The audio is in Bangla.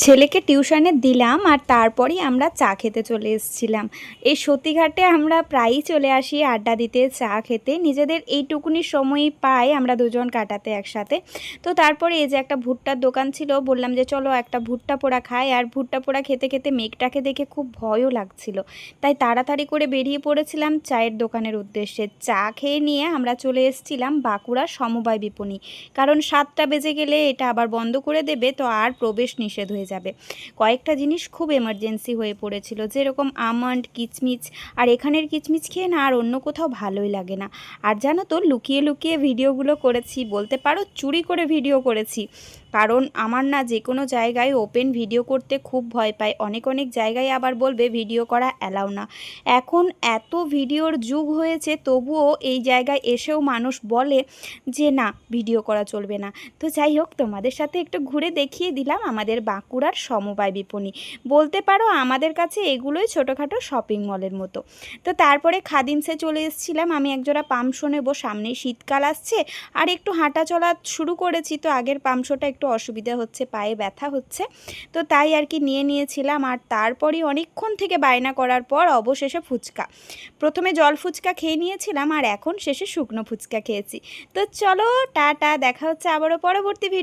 ছেলেকে টিউশনে দিলাম আর তারপরেই আমরা চা খেতে চলে এসেছিলাম। এই সতীঘাটে আমরা প্রায়ই চলে আসি আড্ডা দিতে, চা খেতে। নিজেদের এইটুকুনি সময়ই পাই আমরা দুজন কাটাতে একসাথে। তো তারপরে এই যে একটা ভুট্টার দোকান ছিল, বললাম যে চলো একটা ভুট্টা পোড়া খাই। আর ভুট্টা পোড়া খেতে খেতে মেঘটাকে দেখে খুব ভয়ও লাগছিল, তাই তাড়াতাড়ি করে বেরিয়ে পড়েছিলাম চায়ের দোকানের উদ্দেশ্যে। চা খেয়ে নিয়ে আমরা চলে এসেছিলাম বাঁকুড়া সমবায় বিপণী, কারণ 7টা বেজে গেলে এটা আবার বন্ধ করে দেবে, তো আর প্রবেশ নিষেধ হয়ে যাবে। কয়েকটা জিনিস খুব এমার্জেন্সি হয়ে পড়েছিল, যেরকম আমন্ড, কিচমিচ। আর এখানের কিচমিচ খেয়ে না আর অন্য কোথাও ভালোই লাগে না। আর জানো তো, লুকিয়ে লুকিয়ে ভিডিওগুলো করেছি, বলতে পারো চুরি করে ভিডিও করেছি। কারণ আমার না যে কোনো জায়গায় ওপেন ভিডিও করতে খুব ভয় পায়। অনেক অনেক জায়গায় আবার বলবে ভিডিও করা অ্যালাউ না। এখন এত ভিডিওর যুগ হয়েছে, তবুও এই জায়গায় এসেও মানুষ বলে যে না, ভিডিও করা চলবে না। তো যাই হোক, তোমাদের সাথে একটু ঘুরে দেখিয়ে দিলাম আমাদের বাঁকুড়ার সমবায় বিপণী। বলতে পারো আমাদের কাছে এগুলোই ছোটোখাটো শপিং মলের মতো। তো তারপরে খাদিমসে চলে এসেছিলাম। আমি একজোড়া পামশো নেবো, সামনেই শীতকাল আসছে। আর একটু হাঁটা চলা শুরু করেছি, তো আগের পামশোটা একটু অসুবিধা হচ্ছে, পায়ে ব্যথা হচ্ছে, তো তাই আর কি নিয়েছিলাম। আর তারপরই অনেকক্ষণ থেকে বায়না করার পর অবশেষে ফুচকা। প্রথমে জল ফুচকা খেয়ে নিয়েছিলাম, আর এখন শেষে শুকনো ফুচকা খেয়েছি। তো চলো, টাটা, দেখা হচ্ছে আবারও পরবর্তী ভিডিও।